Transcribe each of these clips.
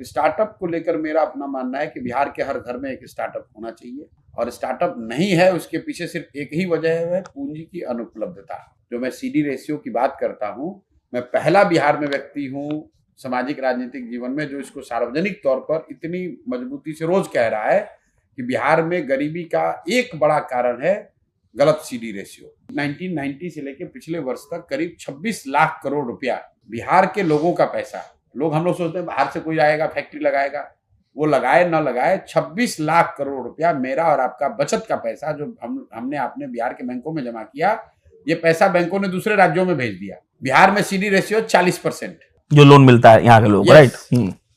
Startup को लेकर मेरा अपना मानना है कि बिहार के हर घर में एक स्टार्टअप होना चाहिए, और स्टार्टअप नहीं है उसके पीछे सिर्फ एक ही वजह है, पूंजी की अनुपलब्धता। जो मैं सीडी रेशियो की बात करता हूँ, मैं पहला बिहार में व्यक्ति हूँ सामाजिक राजनीतिक जीवन में जो इसको सार्वजनिक तौर पर इतनी मजबूती से रोज कह रहा है कि बिहार में गरीबी का एक बड़ा कारण है गलत सीडी रेशियो। 1990 से लेकर पिछले वर्ष तक करीब 26 लाख करोड़ रुपया बिहार के लोगों का पैसा, हम लोग सोचते हैं बाहर से कोई आएगा फैक्ट्री लगाएगा, वो लगाए ना लगाए 26 लाख करोड़ रुपया मेरा और आपका बचत का पैसा जो हमने आपने बिहार के बैंकों में जमा किया, ये पैसा बैंकों ने दूसरे राज्यों में भेज दिया। बिहार में सीडी रेशियो 40% जो लोन मिलता है यहाँ के लोग, राइट।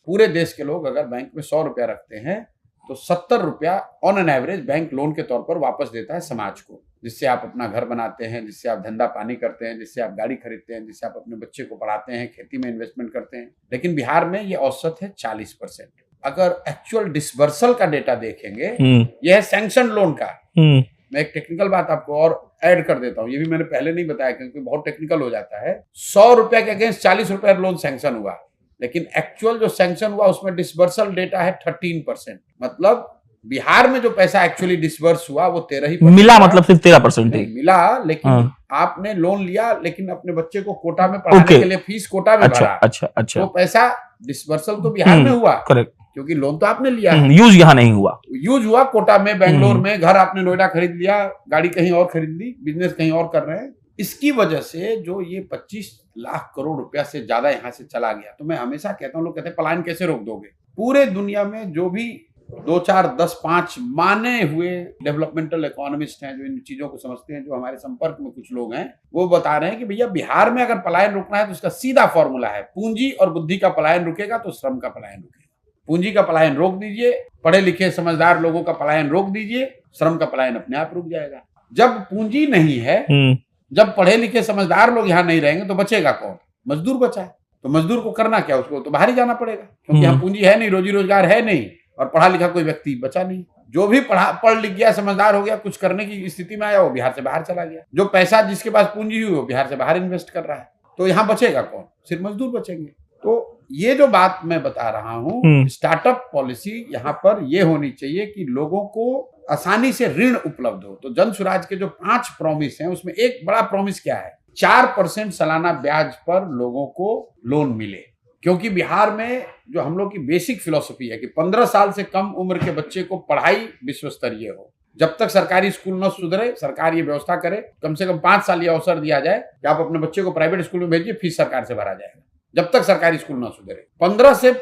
पूरे देश के लोग अगर बैंक में 100 रुपया रखते हैं तो 70 रुपया on an average bank loan के तौर पर वापस देता है समाज को, जिससे आप अपना घर बनाते हैं, जिससे आप धंधा पानी करते हैं, जिससे आप गाड़ी खरीदते हैं, जिससे आप अपने बच्चे को पढ़ाते हैं, खेती में इन्वेस्टमेंट करते हैं। लेकिन बिहार में ये औसत है 40%। अगर एक्चुअल डिसबर्सल का डेटा देखेंगे, यह है सैंक्शन लोन का। मैं एक टेक्निकल बात आपको और ऐड कर देता हूँ, ये भी मैंने पहले नहीं बताया क्योंकि बहुत टेक्निकल हो जाता है। 100 रुपया के अगेंस्ट 40 रुपया लोन सैंक्शन हुआ, लेकिन एक्चुअल जो सैंक्शन हुआ उसमें डिसबर्सल डेटा है 13%। मतलब बिहार में जो पैसा एक्चुअली डिसबर्स हुआ वो 13% मिला, मतलब सिर्फ 13% ही मिला। लेकिन आपने लोन लिया लेकिन अपने बच्चे को कोटा में पढ़ाने के लिए फीस कोटा में भरा। अच्छा। तो पैसा डिसबर्सल तो बिहार में हुआ, करेक्ट, क्योंकि लोन तो आपने लिया, यूज यहाँ नहीं हुआ। यूज हुआ कोटा में, बेंगलोर में, घर आपने नोएडा खरीद लिया, गाड़ी कहीं और खरीद ली, बिजनेस कहीं और कर रहे हैं। इसकी वजह से जो ये 25 लाख करोड़ रुपया से ज्यादा यहाँ से चला गया। तो मैं हमेशा कहता हूँ, लोग कहते हैं पलायन कैसे रोक दोगे। पूरे दुनिया में जो भी 2, 4, 10, 5 माने हुए डेवलपमेंटल इकोनॉमिस्ट हैं जो इन चीजों को समझते हैं, जो हमारे संपर्क में कुछ लोग हैं, वो बता रहे हैं कि भैया बिहार में अगर पलायन रुकना है तो उसका सीधा फॉर्मूला है, पूंजी और बुद्धि का पलायन रुकेगा तो श्रम का पलायन रुकेगा। पूंजी का पलायन रोक दीजिए, पढ़े लिखे समझदार लोगों का पलायन रोक दीजिए, श्रम का पलायन अपने आप रुक जाएगा। जब पूंजी नहीं है, जब पढ़े लिखे समझदार लोग यहाँ नहीं रहेंगे तो बचेगा कौन? मजदूर बचा है, तो मजदूर को करना क्या? उसको तो बाहर ही जाना पड़ेगा, क्योंकि यहाँ पूंजी है नहीं, रोजी रोजगार है नहीं, और पढ़ा लिखा कोई व्यक्ति बचा नहीं। जो भी पढ़ लिख गया, समझदार हो गया, कुछ करने की स्थिति में आया, वो बिहार से बाहर चला गया। जो पैसा जिसके पास पूंजी हुई वो बिहार से बाहर इन्वेस्ट कर रहा है, तो यहाँ बचेगा कौन? सिर्फ मजदूर बचेंगे। तो ये जो बात मैं बता रहा हूँ, स्टार्टअप पॉलिसी यहाँ पर ये होनी चाहिए कि लोगों को आसानी से ऋण उपलब्ध हो। तो जन स्वराज के जो 5 प्रॉमिस हैं उसमें एक बड़ा प्रॉमिस क्या है? 4% सालाना ब्याज पर लोगों को लोन मिले। क्योंकि बिहार में जो हम लोग की बेसिक फिलॉसफी है कि 15 साल से कम उम्र के बच्चे को पढ़ाई विश्व स्तरीय हो। जब तक सरकारी स्कूल न सुधरे, सरकार ये व्यवस्था करे, कम से कम 5 साल ये अवसर दिया जाए कि आप अपने बच्चे को प्राइवेट स्कूल में भेजिए, फीस सरकार से भरा जाएगा, जब तक सरकारी स्कूल न सुधरे। 15 से